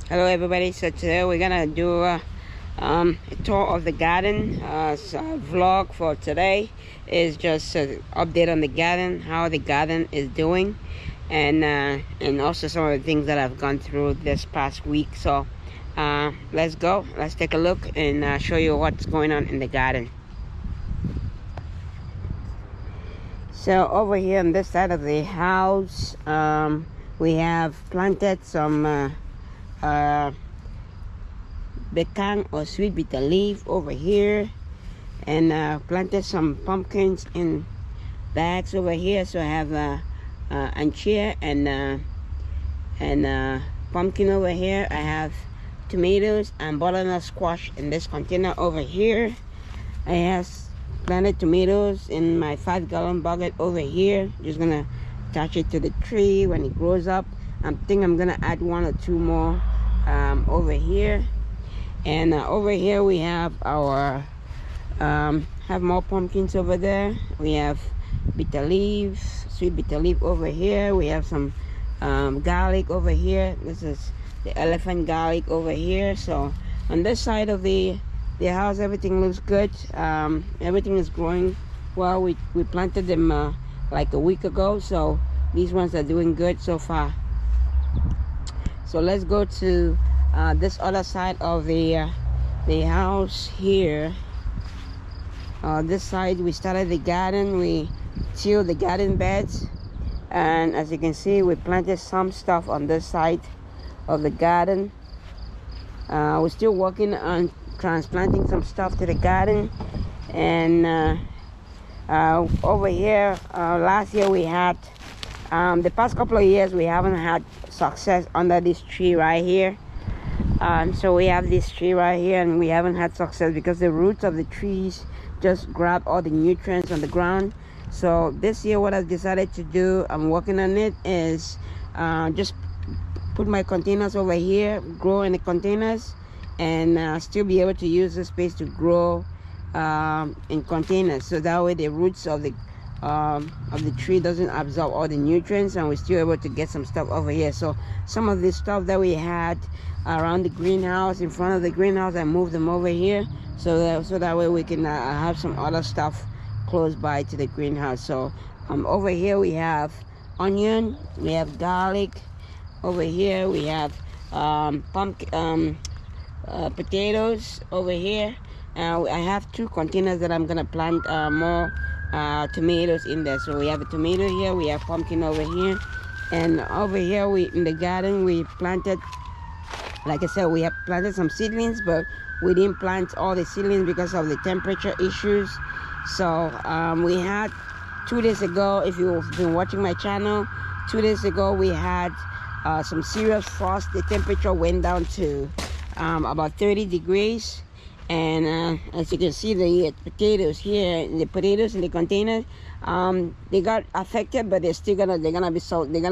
Hello everybody. So today we're gonna do a tour of the garden. Vlog for today is just an update on the garden, how the garden is doing, and also some of the things that I've gone through this past week. So let's go. Let's take a look and show you what's going on in the garden. So over here on this side of the house, we have planted some becang or sweet bitter leaf over here, and planted some pumpkins in bags over here. So I have anchia and pumpkin over here. I have tomatoes and butternut squash in this container over here. I have planted tomatoes in my 5-gallon bucket over here. Just gonna attach it to the tree when it grows up. I think I'm gonna add 1 or 2 more over here, and over here we have our have more pumpkins over there. We have bitter leaf, sweet bitter leaf over here. We have some garlic over here. This is the elephant garlic over here. So on this side of the house, everything looks good. Everything is growing well. We planted them like a week ago, so these ones are doing good so far. So let's go to this other side of the house here. This side we started the garden. We tilled the garden beds, and as you can see, we planted some stuff on this side of the garden. We're still working on transplanting some stuff to the garden. And over here, last year we had the past couple of years we haven't had success under this tree right here. So we have this tree right here, and we haven't had success because the roots of the trees just grab all the nutrients on the ground. So this year what I've decided to do, I'm working on it, is just put my containers over here, grow in the containers, and still be able to use the space to grow in containers, so that way the roots of the tree doesn't absorb all the nutrients, and we're still able to get some stuff over here. So some of the stuff that we had around the greenhouse, in front of the greenhouse, I moved them over here, so that way we can have some other stuff close by to the greenhouse. So over here we have onion, we have garlic. Over here we have pumpkin, potatoes over here. I have 2 containers that I'm gonna plant more tomatoes in there. So we have a tomato here, we have pumpkin over here, and over here in the garden we planted, like I said, we have planted some seedlings, but we didn't plant all the seedlings because of the temperature issues. So we had 2 days ago, if you've been watching my channel, 2 days ago we had some serious frost. The temperature went down to about 30 degrees. And as you can see, the potatoes here, the potatoes in the container, they got affected, but they're gonna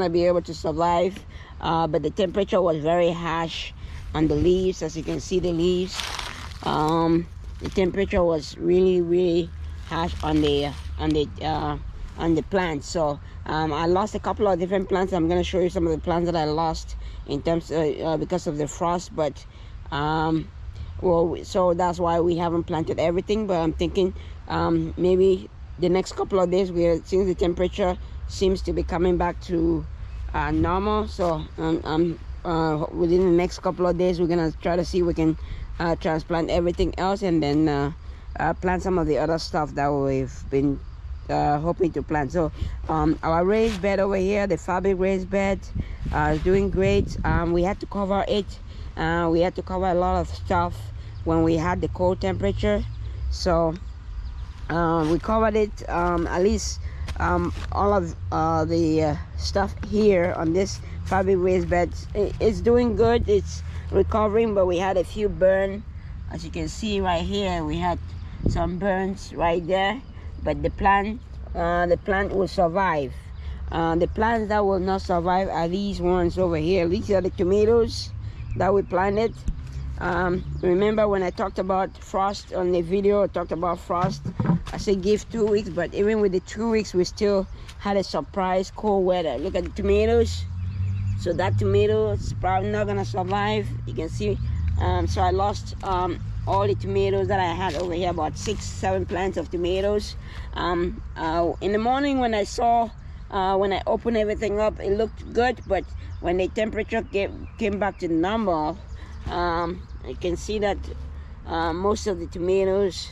be able to survive. But the temperature was very harsh on the leaves. As you can see, the leaves, the temperature was really harsh on the plants. So I lost a couple of different plants. I'm gonna show you some of the plants that I lost in terms of, because of the frost. But well, so that's why we haven't planted everything. But I'm thinking maybe the next couple of days, since the temperature seems to be coming back to normal, so within the next couple of days we're gonna try to see if we can transplant everything else, and then plant some of the other stuff that we've been hoping to plant. So our raised bed over here, the fabric raised bed, is doing great. We had to cover it. We had to cover a lot of stuff when we had the cold temperature. So we covered it, at least all of the stuff here on this fabric raised bed. It's doing good, it's recovering, but we had a few burn. As you can see right here, we had some burns right there, but the plant will survive. The plants that will not survive are these ones over here. These are the tomatoes that we planted. Remember when I talked about frost on the video, I talked about frost. I said give 2 weeks, but even with the 2 weeks, we still had a surprise cold weather. Look at the tomatoes. So that tomato is probably not gonna survive. You can see, so I lost all the tomatoes that I had over here, about 6-7 plants of tomatoes. In the morning when I saw, when I opened everything up, it looked good, but when the temperature came back to normal, you can see that most of the tomatoes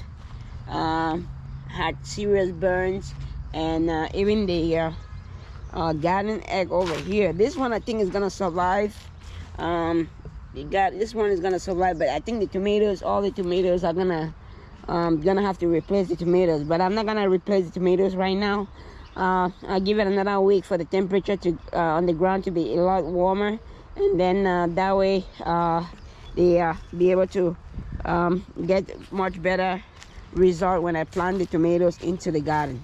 had serious burns, and even the garden egg over here. This one I think is gonna survive. This one is gonna survive, but I think the tomatoes, all the tomatoes are gonna have to replace the tomatoes. But I'm not gonna replace the tomatoes right now. I'll give it another week for the temperature to on the ground to be a lot warmer, and then that way they be able to get much better result when I plant the tomatoes into the garden.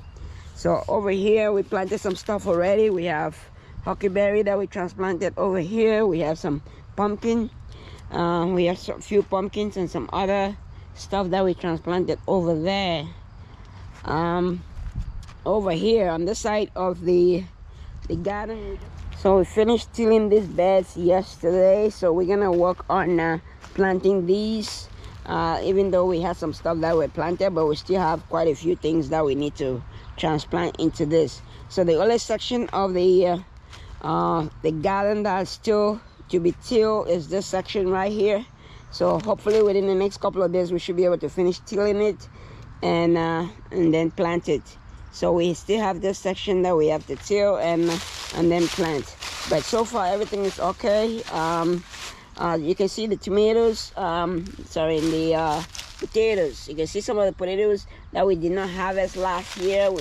So over here we planted some stuff already. We have huckleberry that we transplanted over here. We have some pumpkin. We have a few pumpkins and some other stuff that we transplanted over there. Over here on this side of the garden. So we finished tilling these beds yesterday, so we're gonna work on planting these. Even though we had some stuff that we planted, but we still have quite a few things that we need to transplant into this. So the only section of the garden that's still to be tilled is this section right here. So hopefully within the next couple of days we should be able to finish tilling it and then plant it. So we still have this section that we have to till and then plant. But so far everything is okay. You can see the tomatoes, the potatoes. You can see some of the potatoes that we did not harvest last year.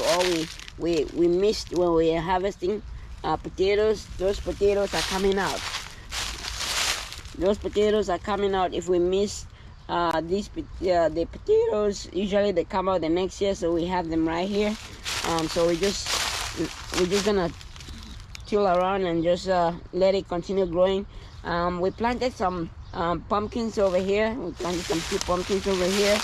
We missed when we were harvesting potatoes. Those potatoes are coming out. Those potatoes are coming out. If we miss the potatoes, usually they come out the next year, so we have them right here. So we're just gonna till around and just let it continue growing. We planted some pumpkins over here. We planted some few pumpkins over here,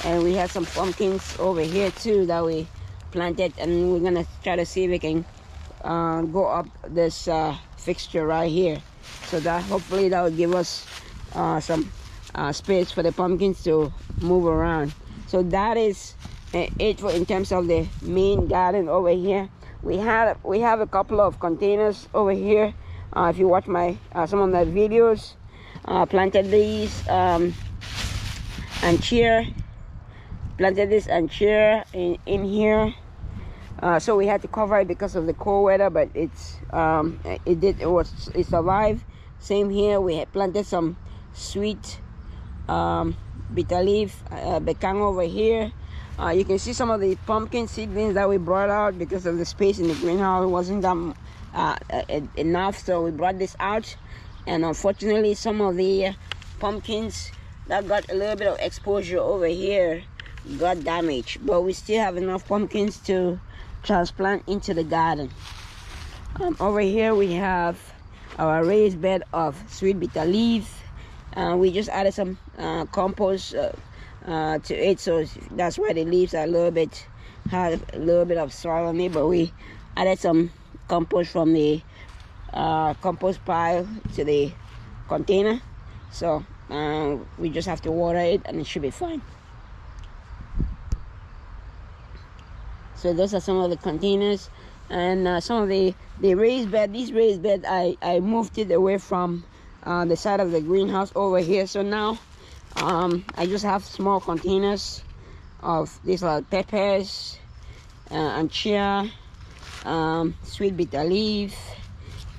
and we have some pumpkins over here too that we planted, and we're gonna try to see if we can go up this fixture right here, so that hopefully that will give us some space for the pumpkins to move around. So that is it in terms of the main garden over here. We have a couple of containers over here. If you watch my some of my videos, planted these anchere, planted this anchere in here. So we had to cover it because of the cold weather, but it survived. Same here, we had planted some sweet bitter leaf bekang over here. You can see some of the pumpkin seedlings that we brought out because of the space in the greenhouse wasn't that enough, so we brought this out. And unfortunately some of the pumpkins that got a little bit of exposure over here got damaged, but we still have enough pumpkins to transplant into the garden. Over here we have our raised bed of sweet bitter leaf. We just added some compost to it, so that's why the leaves are have a little bit of soil on it, but we added some compost from the compost pile to the container, so we just have to water it and it should be fine. So those are some of the containers, and some of the raised bed. These raised bed I moved it away from the side of the greenhouse over here, so now I just have small containers of these like peppers and chia, sweet bitter leaf,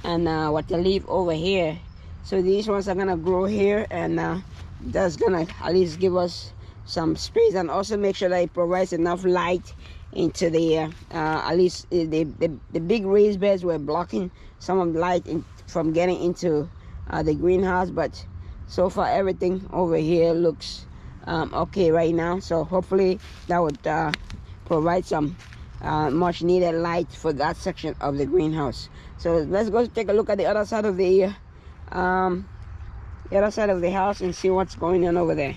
and water leaf over here. So these ones are gonna grow here, and that's gonna at least give us some space, and also make sure that it provides enough light into the at least the big raised beds were blocking some of the light from getting into the greenhouse, but so far everything over here looks okay right now. So hopefully that would provide some much needed light for that section of the greenhouse. So let's go take a look at the other side of the house and see what's going on over there.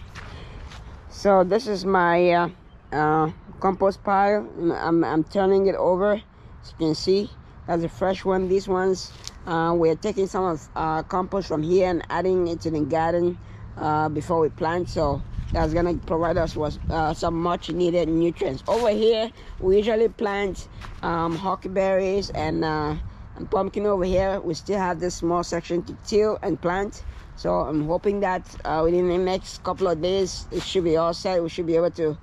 So this is my compost pile. I'm turning it over, as you can see. That's a fresh one. These ones We're taking some of compost from here and adding it to the garden before we plant, so that's gonna provide us with some much needed nutrients. Over here we usually plant huckleberries and pumpkin. Over here we still have this small section to till and plant, so I'm hoping that within the next couple of days it should be all set. We should be able to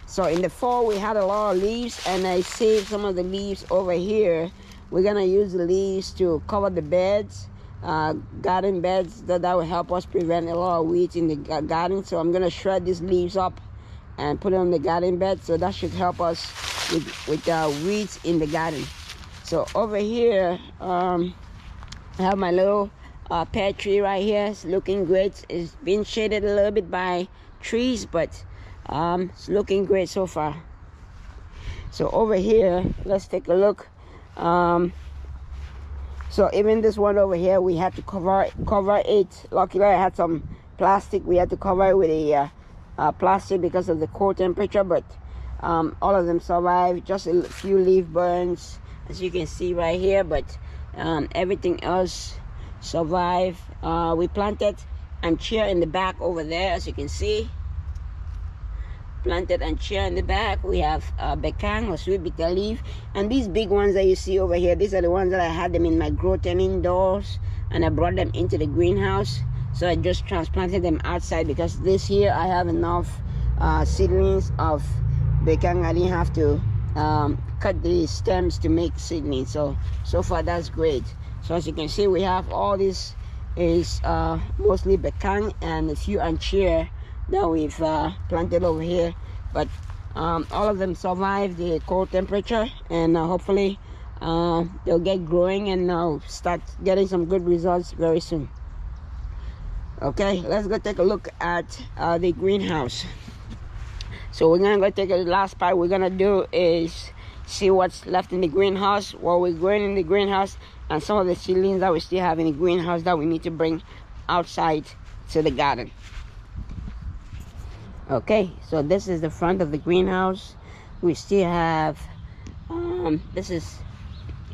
so in the fall we had a lot of leaves, and I saved some of the leaves over here. We're gonna use the leaves to cover the beds, garden beds. That will help us prevent a lot of weeds in the garden. So I'm gonna shred these leaves up and put it on the garden bed, so that should help us with weeds in the garden. So over here I have my little pear tree right here. It's looking great. It's been shaded a little bit by trees, but it's looking great so far. So over here, let's take a look. So even this one over here, we had to cover it. Luckily I had some plastic. We had to cover it with a plastic because of the cold temperature, but all of them survived. Just a few leaf burns, as you can see right here, but everything else survived. We planted anchia in the back over there, as you can see. Planted anchia in the back. We have bekang, or sweet bitter leaf, and these big ones that you see over here, these are the ones that I had them in my grow tent indoors, and I brought them into the greenhouse. So I just transplanted them outside because this year I have enough seedlings of bekang. I didn't have to cut the stems to make seedlings, so far that's great. So as you can see, we have all this is mostly bekang and a few anchia that we've planted over here, but all of them survive the cold temperature, and hopefully they'll get growing and start getting some good results very soon. Okay, let's go take a look at the greenhouse. So we're gonna go take a last part. We're gonna do is see what's left in the greenhouse, what we're growing in the greenhouse, and some of the seedlings that we still have in the greenhouse that we need to bring outside to the garden. Okay, so this is the front of the greenhouse. We still have this is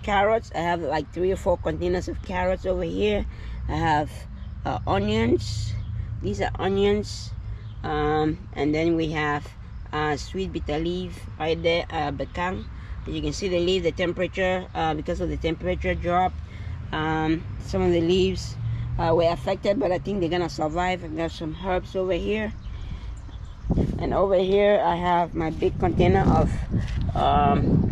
carrots. I have like 3 or 4 containers of carrots over here. I have onions. These are onions, and then we have sweet bitter leaf right there, bekang. You can see the leaf, the temperature, because of the temperature drop, some of the leaves were affected, but I think they're gonna survive. I got some herbs over here. And over here I have my big container of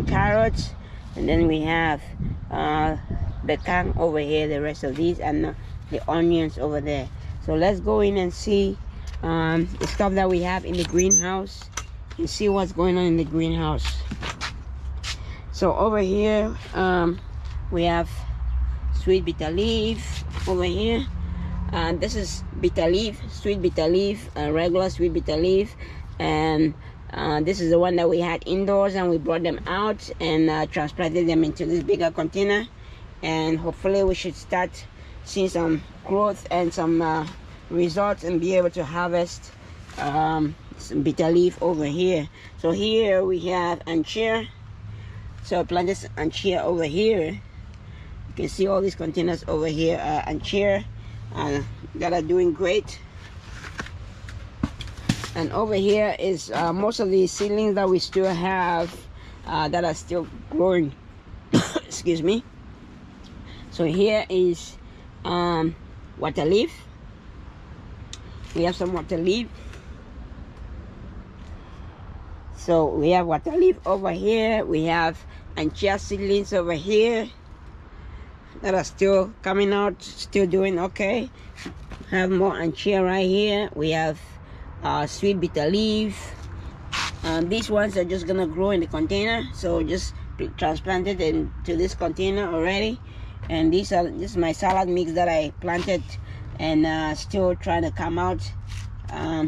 carrots, and then we have bekang over here, the rest of these, and the onions over there. So let's go in and see the stuff that we have in the greenhouse and see what's going on in the greenhouse. So over here we have sweet bitter leaf over here. This is bitter leaf, sweet bitter leaf, regular sweet bitter leaf, and this is the one that we had indoors, and we brought them out and transplanted them into this bigger container, and hopefully we should start seeing some growth and some results and be able to harvest some bitter leaf over here. So here we have anchia. So I planted anchia over here. You can see all these containers over here are anchia that are doing great. And over here is most of the seedlings that we still have that are still growing. Excuse me. So here is water leaf. We have some water leaf. So we have water leaf over here. We have anchia seedlings over here that are still coming out, still doing okay. Have more anchia right here. We have sweet bitter leaf. These ones are just gonna grow in the container, so just transplanted into this container already. And this is my salad mix that I planted and still trying to come out.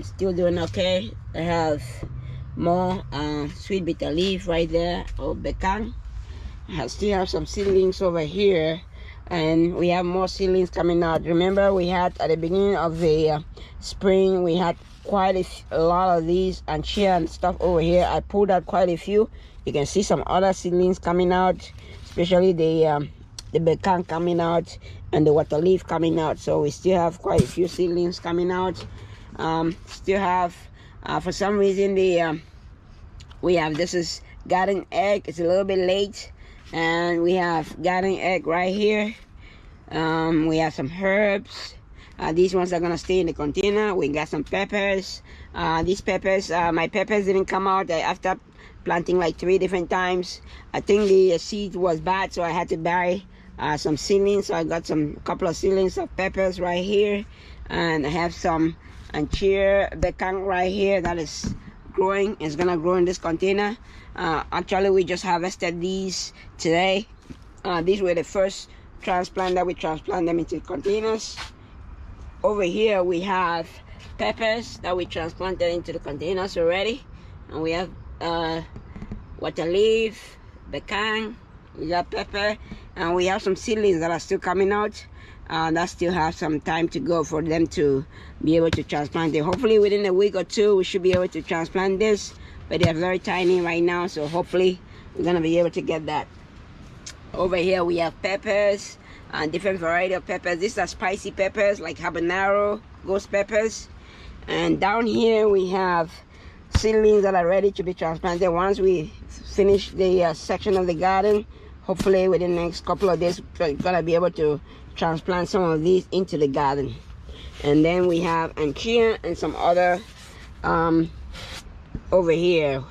Still doing okay. I have more sweet bitter leaf right there, or bekang. I still have some seedlings over here, and we have more seedlings coming out. Remember, we had at the beginning of the spring, we had quite a lot of these anchia and stuff over here. I pulled out quite a few. You can see some other seedlings coming out, especially the the becang coming out and the water leaf coming out. So we still have quite a few seedlings coming out. Still have for some reason the we have, this is garden egg. It's a little bit late, and we have garden egg right here. We have some herbs. These ones are gonna stay in the container. We got some peppers. These peppers, my peppers didn't come out after planting like 3 different times. I think the seed was bad, so I had to buy some seedlings. So I got some couple of seedlings of peppers right here, and I have some anchir becang right here that is growing. It's gonna grow in this container. Actually, we just harvested these today. These were the first transplant that we transplant them into containers. Over here we have peppers that we transplanted into the containers already, and we have water leaf, becang, we got pepper, and we have some seedlings that are still coming out that still have some time to go for them to be able to transplant it. Hopefully within a week or 2 we should be able to transplant this, but they're very tiny right now, so hopefully we're gonna be able to get that. Over here we have peppers, different variety of peppers. These are spicy peppers like habanero, ghost peppers. And down here we have seedlings that are ready to be transplanted. Once we finish the section of the garden, hopefully within the next couple of days we're gonna be able to transplant some of these into the garden. And then we have anchir and some other over here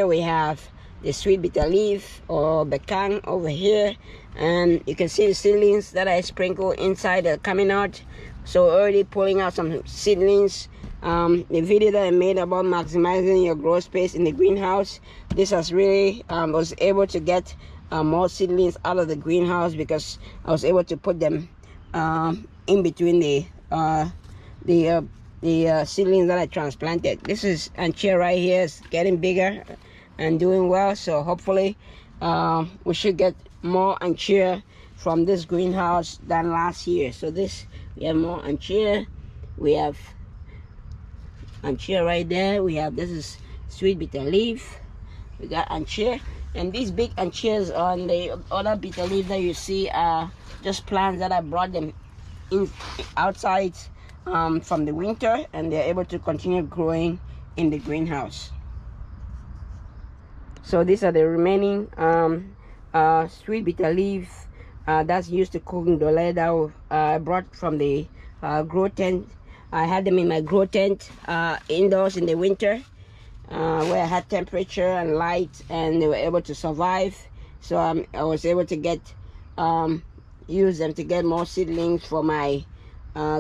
we have the sweet bitter leaf or becang over here, and you can see the seedlings that I sprinkled inside are coming out. So already pulling out some seedlings. The video that I made about maximizing your growth space in the greenhouse, this has really was able to get more seedlings out of the greenhouse because I was able to put them in between the seedlings that I transplanted. This is anchir right here. It's getting bigger and doing well, so hopefully we should get more anchir from this greenhouse than last year. So this, we have more anchir. We have anchir right there. We have, this is sweet bitter leaf. We got anchir, and these big anchirs on the other bitter leaf that you see are just plants that I brought them in outside from the winter, and they're able to continue growing in the greenhouse. So these are the remaining sweet bitter leaf that's used to cook ndole that I brought from the grow tent. I had them in my grow tent indoors in the winter where I had temperature and light, and they were able to survive. So I was able to get use them to get more seedlings for my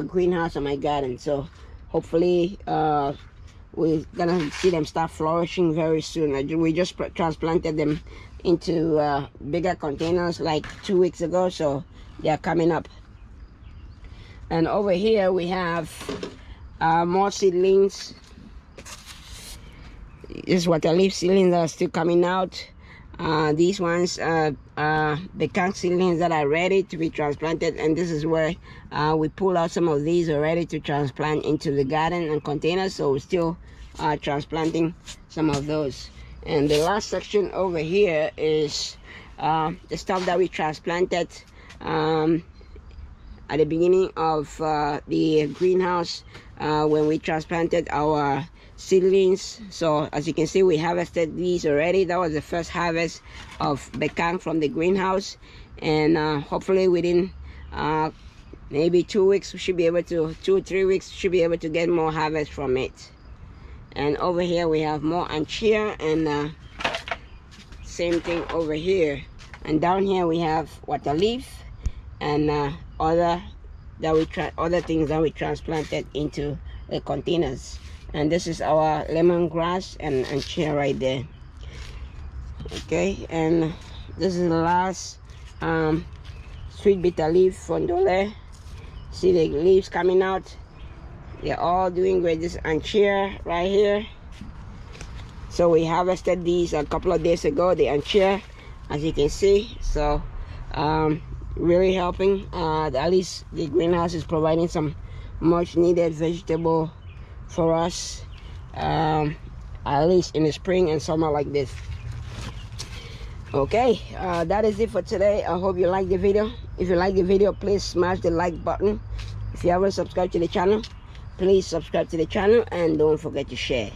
greenhouse and my garden. So hopefully we're gonna see them start flourishing very soon. We just transplanted them into bigger containers like 2 weeks ago, so they are coming up. And over here we have more seedlings. This is water leaf seedlings that are still coming out. These ones are becang seedlings that are ready to be transplanted, and this is where we pull out some of these already to transplant into the garden and containers. So we're still transplanting some of those. And the last section over here is the stuff that we transplanted at the beginning of the greenhouse when we transplanted our seedlings. So as you can see, we harvested these already. That was the first harvest of becang from the greenhouse, and hopefully within maybe 2 weeks we should be able to 2 or 3 weeks should be able to get more harvest from it. And over here we have more anchir, and same thing over here. And down here we have water leaf and other things that we transplanted into the containers. And this is our lemongrass and anchir right there. Okay, and this is the last sweet bitter leaf from ndole. See the leaves coming out. They're all doing great. This anchir right here. So we harvested these a couple of days ago, the anchir, as you can see. So really helping. At least the greenhouse is providing some much needed vegetable for us, at least in the spring and summer like this. Okay, that is it for today. I hope you like the video. If you like the video, please smash the like button. If you haven't subscribed to the channel, please subscribe to the channel and don't forget to share.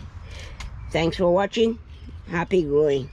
Thanks for watching. Happy growing.